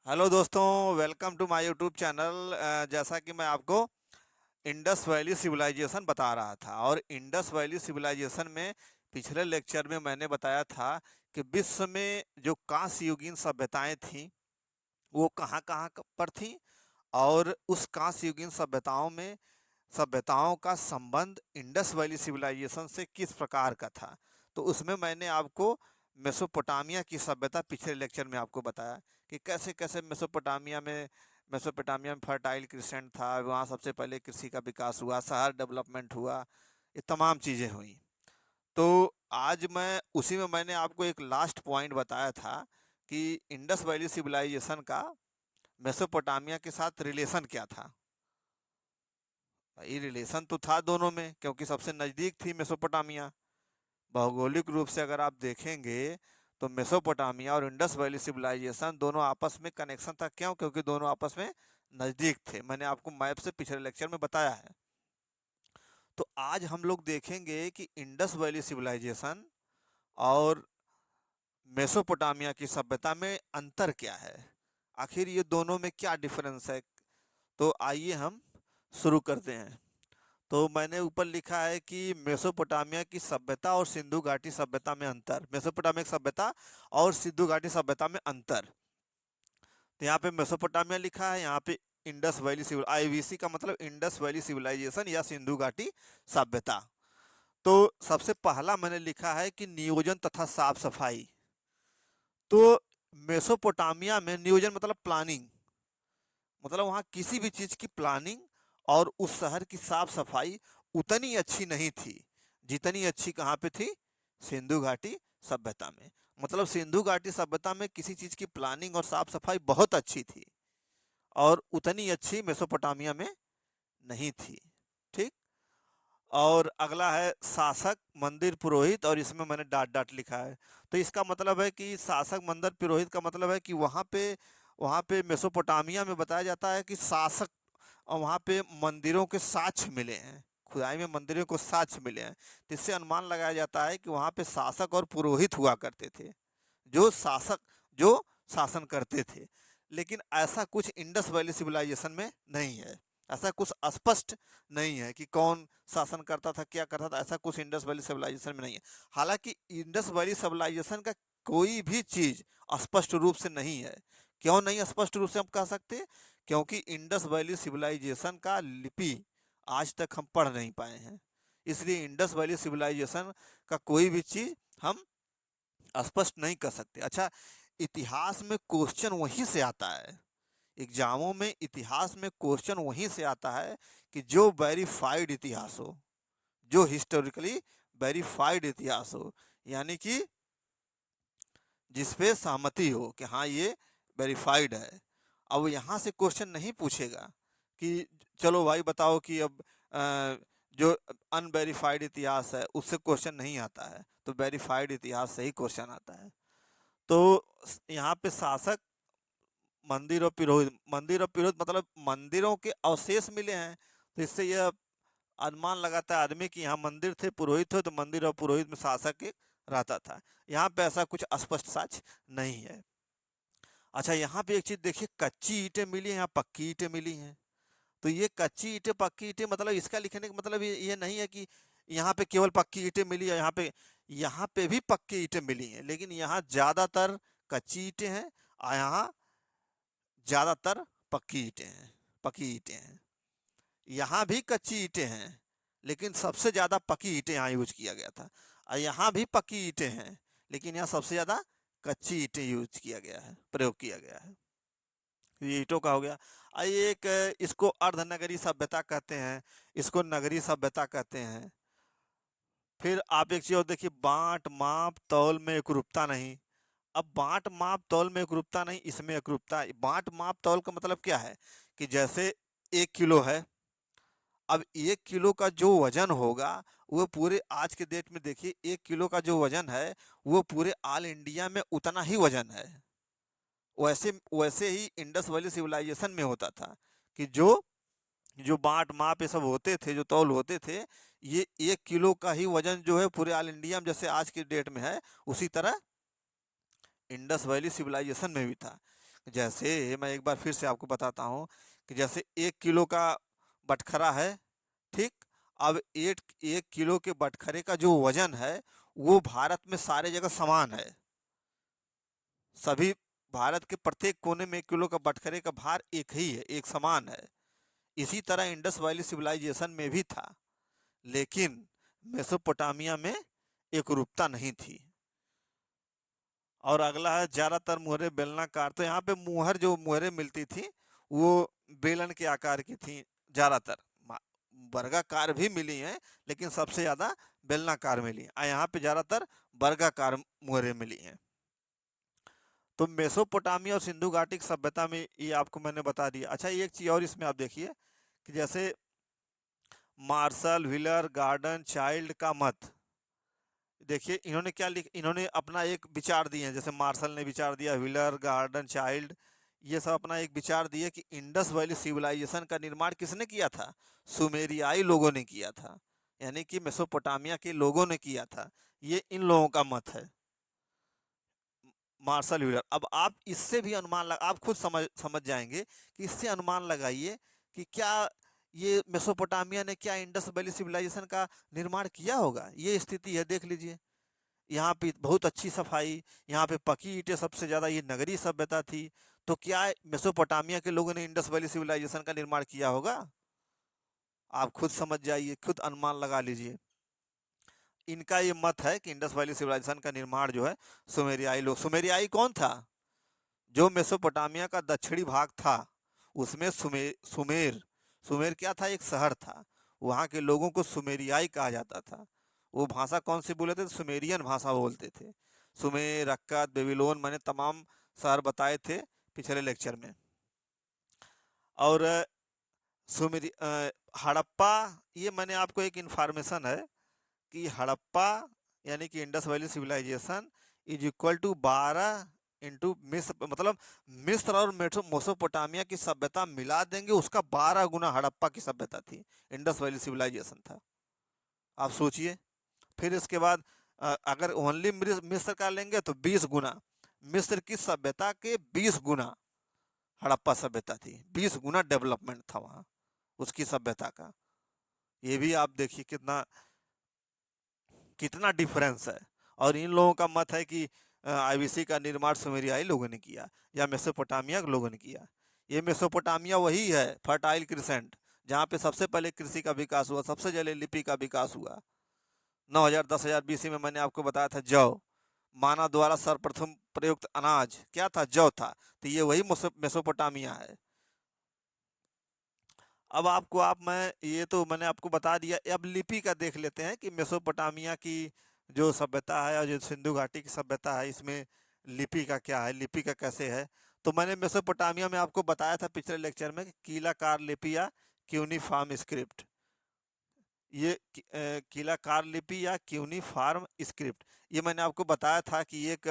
Hello दोस्तों, welcome to my YouTube channel. जैसा कि मैं आपको इंडस वैली सिविलाइजेशन बता रहा था, और इंडस वैली सिविलाइजेशन में पिछले लेक्चर में मैंने बताया था कि विश्व में जो कांस्य युगीन सभ्यताएं थीं वो कहाँ कहाँ पर थीं, और उस कांस्य युगीन सभ्यताओं का संबंध इंडस वैली सिविलाइजेशन से किस प्रकार का था। तो उसमें मैंने आपको मेसोपोटामिया की सभ्यता पिछले लेक्चर में आपको बताया कि कैसे कैसे मेसोपोटामिया में फर्टाइल क्रिसेंट था, वहाँ सबसे पहले कृषि का विकास हुआ, शहर डेवलपमेंट हुआ, ये तमाम चीज़ें हुई। तो आज मैं उसी में मैंने आपको एक लास्ट पॉइंट बताया था कि इंडस वैली सिविलाइजेशन का मेसोपोटामिया के साथ रिलेशन क्या था। भाई रिलेशन तो था दोनों में, क्योंकि सबसे नज़दीक थी मेसोपोटामिया। भौगोलिक रूप से अगर आप देखेंगे तो मेसोपोटामिया और इंडस वैली सिविलाइजेशन दोनों आपस में कनेक्शन था। क्यों? क्योंकि दोनों आपस में नज़दीक थे। मैंने आपको मैप से पिछले लेक्चर में बताया है। तो आज हम लोग देखेंगे कि इंडस वैली सिविलाइजेशन और मेसोपोटामिया की सभ्यता में अंतर क्या है, आखिर ये दोनों में क्या डिफरेंस है। तो आइए हम शुरू करते हैं। तो मैंने ऊपर लिखा है कि मेसोपोटामिया की सभ्यता और सिंधु घाटी सभ्यता में अंतर, मेसोपोटामिया की सभ्यता और सिंधु घाटी सभ्यता में अंतर। तो यहाँ पे मेसोपोटामिया लिखा है, यहाँ पे इंडस वैली सिविल, आईवीसी का मतलब इंडस वैली सिविलाइजेशन या सिंधु घाटी सभ्यता। तो सबसे पहला मैंने लिखा है कि नियोजन तथा साफ सफाई। तो मेसोपोटामिया में नियोजन मतलब प्लानिंग, मतलब वहाँ किसी भी चीज की प्लानिंग और उस शहर की साफ सफाई उतनी अच्छी नहीं थी जितनी अच्छी कहाँ पे थी, सिंधु घाटी सभ्यता में। मतलब सिंधु घाटी सभ्यता में किसी चीज की प्लानिंग और साफ सफाई बहुत अच्छी थी, और उतनी अच्छी मेसोपोटामिया में नहीं थी। ठीक। और अगला है शासक, मंदिर, पुरोहित, और इसमें मैंने डाट डाट लिखा है। तो इसका मतलब है कि शासक, मंदिर, पुरोहित का मतलब है कि वहाँ पे मेसोपोटामिया में बताया जाता है कि शासक, और वहाँ पे मंदिरों के साक्ष्य मिले हैं, खुदाई में मंदिरों को साक्ष्य मिले हैं। तो इससे अनुमान लगाया जाता है कि वहाँ पे शासक और पुरोहित हुआ करते थे, जो शासक जो शासन करते थे। लेकिन ऐसा कुछ इंडस वैली सिविलाइजेशन में नहीं है। ऐसा कुछ स्पष्ट नहीं है कि कौन शासन करता था, क्या करता था, ऐसा कुछ इंडस वैली सिविलाइजेशन में नहीं है। हालांकि इंडस वैली सिविलाइजेशन का कोई भी चीज स्पष्ट रूप से नहीं है। क्यों नहीं स्पष्ट रूप से हम कह सकते? क्योंकि इंडस वैली सिविलाइजेशन का लिपि आज तक हम पढ़ नहीं पाए हैं। इसलिए इंडस वैली सिविलाइजेशन का कोई भी चीज हम स्पष्ट नहीं कर सकते। अच्छा, इतिहास में क्वेश्चन वहीं से आता है, एग्जामों में इतिहास में क्वेश्चन वहीं से आता है कि जो वेरीफाइड इतिहास हो, जो हिस्टोरिकली वेरीफाइड इतिहास हो, यानी कि जिसपे सहमति हो कि हाँ ये वेरीफाइड है। अब यहाँ से क्वेश्चन नहीं पूछेगा कि चलो भाई बताओ कि अब जो अनवेरीफाइड इतिहास है उससे क्वेश्चन नहीं आता है, तो वेरीफाइड इतिहास से ही क्वेश्चन आता है। तो यहाँ पे शासक, मंदिर और पुरोहित मतलब मंदिरों के अवशेष मिले हैं। तो इससे यह अनुमान लगाता है आदमी कि यहाँ मंदिर थे, पुरोहित थे, तो मंदिर और पुरोहित में शासक एक रहता था। यहाँ पे ऐसा कुछ स्पष्ट साक्ष्य नहीं है। अच्छा, यहाँ पे एक चीज देखिए, कच्ची ईंटें मिली हैं, यहाँ पक्की ईंटें मिली हैं। तो ये कच्ची ईंटें, पक्की ईंटें, मतलब इसका लिखने का मतलब ये नहीं है कि यहाँ पे केवल पक्की ईंटें मिली है, यहाँ पे भी पक्की ईंटें मिली हैं, लेकिन यहाँ ज्यादातर कच्ची ईंटें हैं और यहाँ ज्यादातर पक्की ईंटें हैं। यहाँ भी कच्ची ईंटें हैं, लेकिन सबसे ज्यादा पक्की ईंटें यहाँ यूज किया गया था। और यहाँ भी पक्की ईंटें हैं, लेकिन यहाँ सबसे ज्यादा कच्ची ईंटें यूज किया गया है, प्रयोग किया गया है। ये ईंटों का हो गया। ये एक, इसको अर्धनगरी सभ्यता कहते हैं, इसको नगरी सभ्यता कहते हैं। फिर आप एक चीज और देखिए, बांट माप तौल में एकरूपता नहीं। अब बांट माप तौल में एकरूपता नहीं, इसमें एकरूपता। बांट माप तौल का मतलब क्या है कि जैसे 1 किलो है, अब 1 किलो का जो वजन होगा वो पूरे, आज के डेट में देखिए 1 किलो का जो वजन है वो पूरे ऑल इंडिया में उतना ही वजन है। वैसे वैसे ही इंडस वैली सिविलाइजेशन में होता था कि जो जो बांट माप ये सब होते थे, जो तौल होते थे, ये 1 किलो का ही वजन जो है पूरे ऑल इंडिया में जैसे आज के डेट में है, उसी तरह इंडस वैली सिविलाइजेशन में भी था। जैसे मैं एक बार फिर से आपको बताता हूँ कि जैसे 1 किलो का बटखरा है, ठीक। अब एक 1 किलो के बटखरे का जो वजन है वो भारत में सारे जगह समान है। सभी भारत के प्रत्येक कोने में 1 किलो का बटखरे का भार एक ही है, एक समान है। इसी तरह इंडस वैली सिविलाइजेशन में भी था, लेकिन मेसोपोटामिया में एकरूपता नहीं थी। और अगला है ज्यादातर मुहरें बेलनाकार। तो यहाँ पे मुहर जो मुहरें मिलती थी वो बेलन के आकार की थी ज्यादातर। वर्गाकार भी मिली हैं, लेकिन सबसे ज्यादा बेलनाकार मिली हैं। यहाँ पे ज्यादातर वर्गाकार मुहरें मिली हैं। तो मेसोपोटामिया और सिंधु घाटी की सभ्यता में ये आपको मैंने बता दिया। अच्छा, एक चीज और इसमें आप देखिए कि जैसे मार्शल, व्हीलर, गार्डन, चाइल्ड का मत। देखिए इन्होंने क्या लिख, इन्होंने अपना एक विचार दिए हैं। जैसे मार्शल ने विचार दिया, व्हीलर, गार्डन, चाइल्ड, ये सब अपना एक विचार दिए कि इंडस वैली सिविलाइजेशन का निर्माण किसने किया था? सुमेरियाई लोगों ने किया था, यानी कि मेसोपोटामिया के लोगों ने किया था। ये इन लोगों का मत है, मार्शल व्हीलर। अब आप इससे भी अनुमान आप खुद समझ जाएंगे कि इससे अनुमान लगाइए कि क्या ये मेसोपोटामिया ने क्या इंडस वैली सिविलाइजेशन का निर्माण किया होगा। ये स्थिति है, देख लीजिए। यहाँ पे बहुत अच्छी सफाई, यहाँ पे पकी ईंटें सबसे ज़्यादा, ये नगरीय सभ्यता थी। तो क्या मेसोपोटामिया के लोगों ने इंडस वैली सिविलाइजेशन का निर्माण किया होगा? आप खुद समझ जाइए, खुद अनुमान लगा लीजिए। इनका ये मत है कि इंडस वैली सिविलाइजेशन का निर्माण जो है सुमेरियाई लोग। सुमेरियाई कौन था? जो मेसोपोटामिया का दक्षिणी भाग था उसमें सुमेर सुमेर क्या था? एक शहर था। वहाँ के लोगों को सुमेरियाई कहा जाता था। वो भाषा कौन सी बोले थे? सुमेरियन भाषा बोलते थे। सुमेर, अक्कद, बेबीलोन, मैंने तमाम शहर बताए थे पिछले लेक्चर में। और सुमेरी हड़प्पा, ये मैंने आपको एक इंफॉर्मेशन है कि हड़प्पा यानी कि Indus valley civilization is equal to 12 into मिस्र, मतलब मिस्र और मेसोपोटामिया की सभ्यता मिला देंगे उसका 12 गुना हड़प्पा की सभ्यता थी, इंडस वैली सिविलाइजेशन था। आप सोचिए। फिर इसके बाद अगर ओनली मिस्र का लेंगे तो 20 गुना, मिस्र की सभ्यता के 20 गुना हड़प्पा सभ्यता थी। 20 गुना डेवलपमेंट था वहाँ उसकी सभ्यता का। ये भी आप देखिए कितना कितना डिफरेंस है। और इन लोगों का मत है कि आईबीसी का निर्माण सुमेरियाई लोगों ने किया या मेसोपोटामिया के लोगों ने किया। ये मेसोपोटामिया वही है फर्टाइल क्रिसेंट, जहाँ पे सबसे पहले कृषि का विकास हुआ, सबसे पहले लिपि का विकास हुआ। 9000-10000 बीसी में मैंने आपको बताया था जौ, मानव द्वारा सर्वप्रथम प्रयुक्त अनाज क्या था? जौ था। तो ये वही मेसोपोटामिया है। अब आपको मैं ये तो मैंने आपको बता दिया। अब लिपि का देख लेते हैं कि मेसोपोटामिया की जो सभ्यता है और जो सिंधु घाटी की सभ्यता है, इसमें लिपि का क्या है, लिपि का कैसे है। तो मैंने मेसोपोटामिया में आपको बताया था पिछले लेक्चर में कि कीलाकार लिपि या क्यूनिफॉर्म स्क्रिप्ट, ये कीलाकार लिपि या क्यूनिफॉर्म स्क्रिप्ट, ये मैंने आपको बताया था कि एक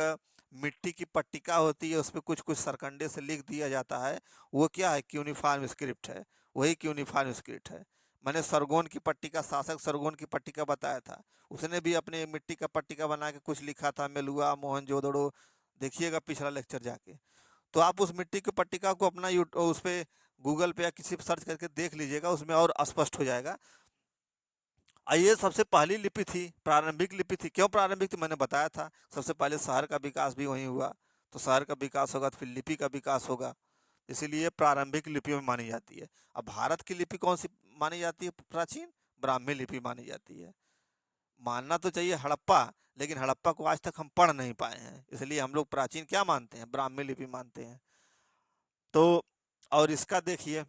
मिट्टी की पट्टिका होती है, उस पर कुछ कुछ सरकंडे से लिख दिया जाता है। वो क्या है? क्यूनिफॉर्म स्क्रिप्ट है। वही क्यूनिफॉर्म स्क्रिप्ट है। मैंने सरगोन की पट्टिका, शासक सरगोन की पट्टिका बताया था। उसने भी अपने मिट्टी का पट्टिका बना के कुछ लिखा था, मेलुआ, मोहनजोदड़ो। देखिएगा पिछला लेक्चर जाके। तो आप उस मिट्टी की पट्टिका को अपना उस पर गूगल पे या किसी पर सर्च करके देख लीजिएगा, उसमें और स्पष्ट हो जाएगा। ये सबसे पहली लिपि थी, प्रारंभिक लिपि थी। क्यों प्रारंभिक थी? मैंने बताया था, सबसे पहले शहर का विकास भी वहीं हुआ। तो शहर का विकास होगा तो फिर लिपि का विकास होगा, इसीलिए प्रारंभिक लिपियों में मानी जाती है। अब भारत की लिपि कौन सी मानी जाती है प्राचीन? ब्राह्मी लिपि मानी जाती है। मानना तो चाहिए हड़प्पा, लेकिन हड़प्पा को आज तक हम पढ़ नहीं पाए हैं, इसलिए हम लोग प्राचीन क्या मानते हैं? ब्राह्मी लिपि मानते हैं। तो और इसका देखिए,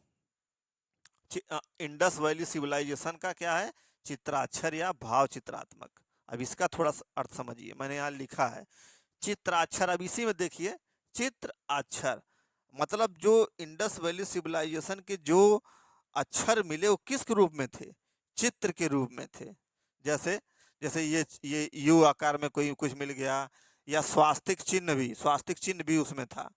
इंडस वैली सिविलाइजेशन का क्या है? चित्राक्षर या भाव चित्रात्मक। अब इसका थोड़ा अर्थ समझिए, मैंने यहाँ लिखा है चित्राक्षर। अब इसी में देखिए, चित्र अक्षर मतलब जो इंडस वैली सिविलाइजेशन के जो अक्षर मिले वो किस रूप में थे? चित्र के रूप में थे। जैसे जैसे ये यू आकार में कोई कुछ मिल गया, या स्वास्तिक चिन्ह भी उसमें था,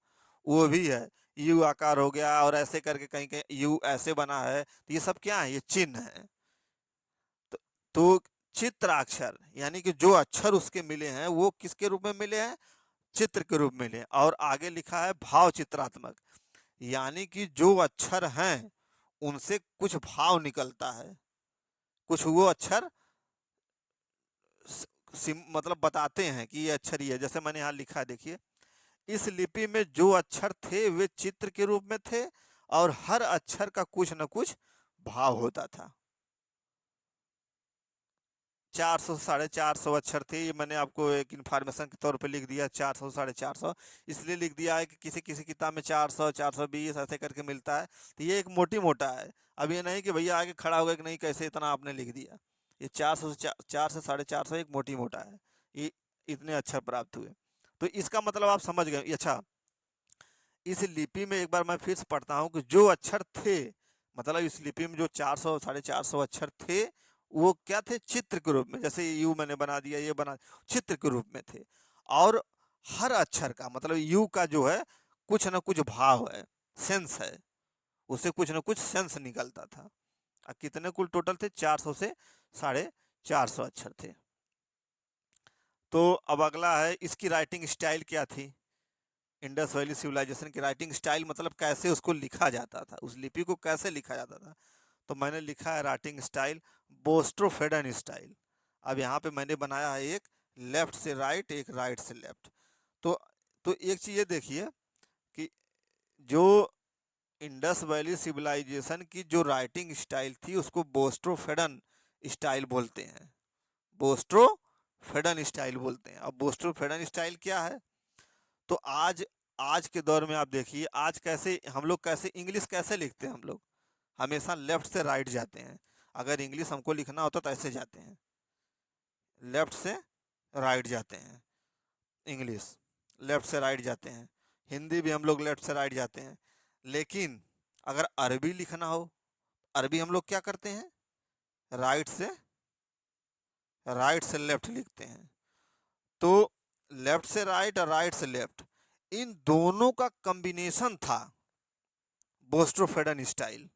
वो भी है। यू आकार हो गया, और ऐसे करके कहीं कहीं यू ऐसे बना है, तो ये सब क्या है? ये चिन्ह है। तो चित्राक्षर यानी कि जो अक्षर उसके मिले हैं वो किसके रूप में मिले हैं? चित्र के रूप में लें। और आगे लिखा है भाव चित्रात्मक, यानी कि जो अक्षर हैं उनसे कुछ भाव निकलता है, कुछ वो अक्षर मतलब बताते हैं कि ये अक्षर ही है। जैसे मैंने यहाँ लिखा है, देखिए, इस लिपि में जो अक्षर थे वे चित्र के रूप में थे और हर अक्षर का कुछ न कुछ भाव होता था। 400 450 अक्षर थे, ये मैंने आपको एक इन्फॉर्मेशन के तौर पे लिख दिया। 400 450 इसलिए लिख दिया है कि किसी किसी किताब में 400 420 ऐसे करके मिलता है, तो ये एक मोटी मोटा है। अब ये नहीं कि भैया आगे खड़ा हो गया कि नहीं कैसे इतना आपने लिख दिया। ये 400 से 4 से 450 एक मोटी मोटा है, ये इतने अक्षर प्राप्त हुए। तो इसका मतलब आप समझ गए। अच्छा, इस लिपि में एक बार मैं फिर से पढ़ता हूँ कि जो अक्षर थे, मतलब इस लिपि में जो 400 450 अक्षर थे वो क्या थे, चित्र के रूप में। जैसे यू मैंने बना दिया, ये बना, चित्र के रूप में थे। और हर अक्षर का मतलब यू का जो है कुछ ना कुछ भाव है, सेंस है, उससे कुछ ना कुछ सेंस निकलता था। कितने कुल टोटल थे, 400 से 450 अक्षर थे। तो अब अगला है, इसकी राइटिंग स्टाइल क्या थी। इंडस वैली सिविलाइजेशन की राइटिंग स्टाइल मतलब कैसे उसको लिखा जाता था, उस लिपि को कैसे लिखा जाता था। तो मैंने लिखा है राइटिंग स्टाइल बोस्ट्रोफेडन स्टाइल। अब यहाँ पे मैंने बनाया है एक लेफ्ट से राइट, एक राइट से लेफ्ट। तो एक चीज़ ये देखिए कि जो इंडस वैली सिविलाइजेशन की जो राइटिंग स्टाइल थी उसको बोस्ट्रोफेडन स्टाइल बोलते हैं, बोस्ट्रोफेडन स्टाइल बोलते हैं। अब बोस्ट्रोफेडन स्टाइल क्या है, तो आज आज के दौर में आप देखिए, आज कैसे हम लोग कैसे इंग्लिश कैसे लिखते हैं, हम लोग हमेशा लेफ्ट से राइट जाते हैं। अगर इंग्लिश हमको लिखना होता तो ऐसे जाते हैं, लेफ्ट से राइट जाते हैं। इंग्लिश लेफ्ट से राइट जाते हैं, हिंदी भी हम लोग लेफ्ट से राइट जाते हैं। लेकिन अगर अरबी लिखना हो, अरबी हम लोग क्या करते हैं, राइट से लेफ्ट लिखते हैं। तो लेफ्ट से राइट और राइट से लेफ्ट, इन दोनों का कॉम्बिनेशन था बोस्ट्रोफेडन स्टाइल।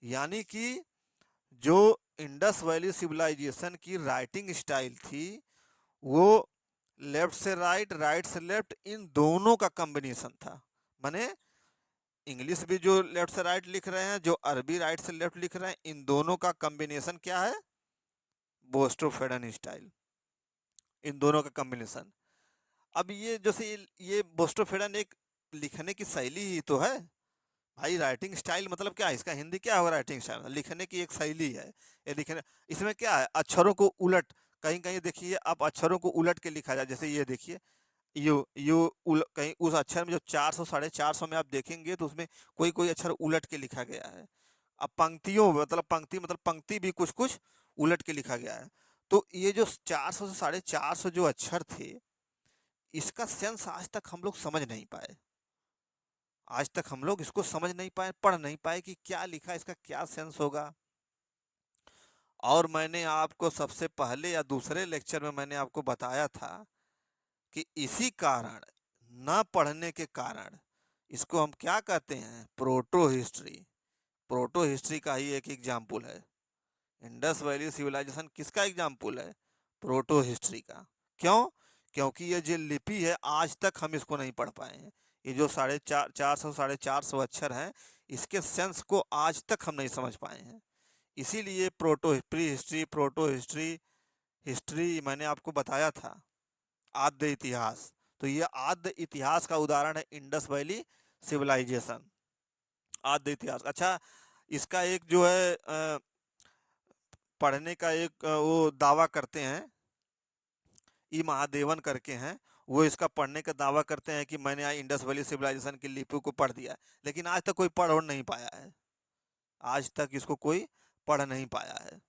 यानी कि जो इंडस वैली सिविलाइजेशन की राइटिंग स्टाइल थी वो लेफ्ट से राइट, राइट से लेफ्ट, इन दोनों का कॉम्बिनेशन था। माने इंग्लिश भी जो लेफ्ट से राइट लिख रहे हैं, जो अरबी राइट से लेफ्ट लिख रहे हैं, इन दोनों का कॉम्बिनेशन क्या है, बोस्ट्रोफेडन स्टाइल, इन दोनों का कॉम्बिनेशन। अब ये जैसे ये बोस्ट्रोफेडन एक लिखने की शैली ही तो है भाई। राइटिंग स्टाइल मतलब क्या है, इसका हिंदी क्या होगा, राइटिंग स्टाइल लिखने की एक शैली है। ये लिखने, इसमें क्या है, अक्षरों को उलट, कहीं कहीं देखिए आप अक्षरों को उलट के लिखा जाए। जैसे ये देखिए, कहीं उस अक्षर में जो 400 450 में आप देखेंगे तो उसमें कोई कोई अक्षर उलट के लिखा गया है। अब पंक्तियों मतलब पंक्ति भी कुछ कुछ उलट के लिखा गया है। तो ये जो 400 से 450 जो अक्षर थे, इसका सेंस आज तक हम लोग समझ नहीं पाए। आज तक हम लोग इसको समझ नहीं पाए, पढ़ नहीं पाए कि क्या लिखा, इसका क्या सेंस होगा। और मैंने आपको सबसे पहले या दूसरे लेक्चर में मैंने आपको बताया था कि इसी कारण, न पढ़ने के कारण, इसको हम क्या कहते हैं, प्रोटो हिस्ट्री। प्रोटो हिस्ट्री का ही एक एग्जाम्पल है। इंडस वैली सिविलाइजेशन किसका एग्जाम्पल है, प्रोटो हिस्ट्री का। क्यों, क्योंकि ये जो लिपि है आज तक हम इसको नहीं पढ़ पाए हैं। ये जो 450 अक्षर हैं, इसके सेंस को आज तक हम नहीं समझ पाए हैं। इसीलिए proto pre history, proto history, history मैंने आपको बताया था, आद्य इतिहास। तो ये आद्य इतिहास का उदाहरण है इंडस वैली सिविलाइजेशन, आद्य इतिहास। अच्छा, इसका एक जो है पढ़ने का एक वो दावा करते हैं, ई महादेवन करके हैं, वो इसका पढ़ने का दावा करते हैं कि मैंने आज इंडस वैली सिविलाइजेशन की लिपि को पढ़ दिया, लेकिन आज तक कोई पढ़ और नहीं पाया है। आज तक इसको कोई पढ़ नहीं पाया है।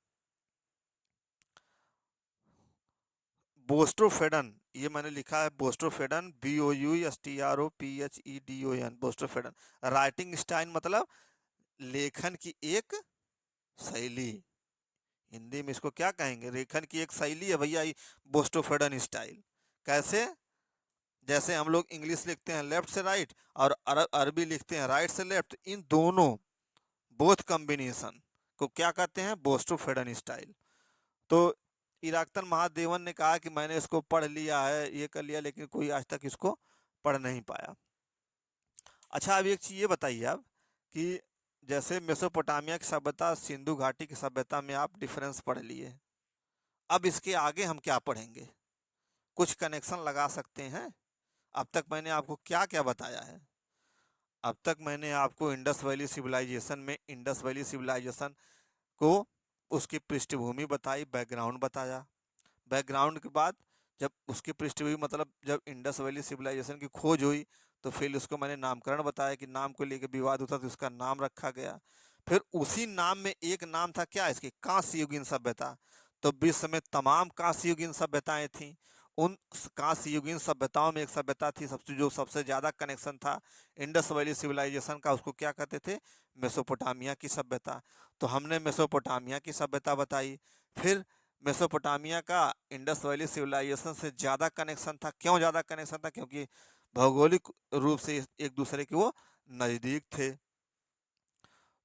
बोस्ट्रोफेडन, ये मैंने लिखा है बोस्ट्रोफेडन, BOUSTROPHEDON, बोस्ट्रोफेडन। राइटिंग स्टाइल मतलब लेखन की एक शैली, हिंदी में इसको क्या कहेंगे, लेखन की एक शैली है भैया ये बोस्ट्रोफेडन स्टाइल। कैसे, जैसे हम लोग इंग्लिश लिखते हैं लेफ्ट से राइट और अरबी लिखते हैं राइट से लेफ्ट, इन दोनों बोथ कॉम्बिनेशन को क्या कहते हैं, बोस्ट्रोफेडन स्टाइल। तो इराकतन महादेवन ने कहा कि मैंने इसको पढ़ लिया है, ये कर लिया, लेकिन कोई आज तक इसको पढ़ नहीं पाया। अच्छा, अब एक चीज़ ये बताइए आप कि जैसे मेसोपोटामिया की सभ्यता सिंधु घाटी की सभ्यता में आप डिफरेंस पढ़ लिए, अब इसके आगे हम क्या पढ़ेंगे? कुछ कनेक्शन लगा सकते हैं? अब तक मैंने आपको क्या क्या बताया है? अब तक मैंने आपको इंडस वैली सिविलाइजेशन में इंडस वैली सिविलाइजेशन को उसकी पृष्ठभूमि बताई, बैकग्राउंड बताया। बैकग्राउंड के बाद जब उसकी पृष्ठभूमि मतलब जब इंडस वैली सिविलाइजेशन की खोज हुई तो फिर उसको मैंने नामकरण बताया कि नाम को लेकर विवाद होता तो उसका नाम रखा गया। फिर उसी नाम में एक नाम था क्या इसकी, कांस्य युगीन सभ्यता। तो विश्व में तमाम कांस्य युगीन सभ्यताएं थीं। उन कांस्य युगीन सभ्यताओं में एक सभ्यता थी सबसे ज़्यादा कनेक्शन था इंडस वैली सिविलाइजेशन का, उसको क्या कहते थे, मेसोपोटामिया की सभ्यता। तो हमने मेसोपोटामिया की सभ्यता बताई। फिर मेसोपोटामिया का इंडस वैली सिविलाइजेशन से ज़्यादा कनेक्शन था। क्यों ज़्यादा कनेक्शन था? क्योंकि भौगोलिक रूप से एक दूसरे के वो नज़दीक थे।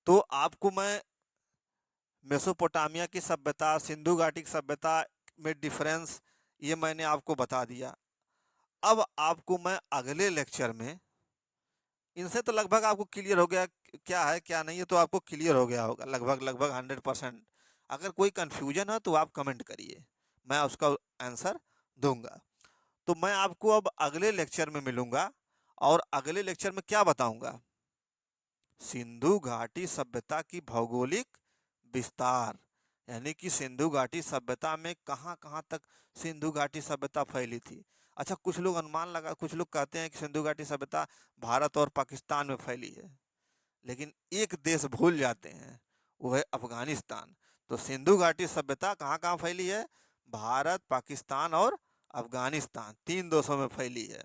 तो आपको मैं मेसोपोटामिया की सभ्यता, सिंधु घाटी की सभ्यता में डिफरेंस ये मैंने आपको बता दिया। अब आपको मैं अगले लेक्चर में, इनसे तो लगभग आपको क्लियर हो गया क्या है क्या नहीं है, तो आपको क्लियर हो गया होगा लगभग लगभग 100%। अगर कोई कंफ्यूजन है तो आप कमेंट करिए, मैं उसका आंसर दूंगा। तो मैं आपको अब अगले लेक्चर में मिलूंगा और अगले लेक्चर में क्या बताऊंगा, सिंधु घाटी सभ्यता की भौगोलिक विस्तार, यानी कि सिंधु घाटी सभ्यता में कहाँ कहाँ तक सिंधु घाटी सभ्यता फैली थी। अच्छा, कुछ लोग अनुमान लगा, कुछ लोग कहते हैं कि सिंधु घाटी सभ्यता भारत और पाकिस्तान में फैली है, लेकिन एक देश भूल जाते हैं, वो है अफगानिस्तान। तो सिंधु घाटी सभ्यता कहाँ कहाँ फैली है? भारत, पाकिस्तान और अफगानिस्तान, तीन देशों में फैली है।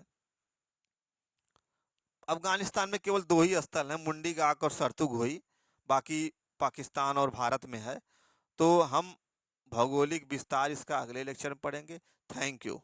अफगानिस्तान में केवल दो ही स्थल हैं, मुंडी गाक और सरतुग हुई, बाकी पाकिस्तान और भारत में है। तो हम भौगोलिक विस्तार इसका अगले लेक्चर में पढ़ेंगे। Thank you.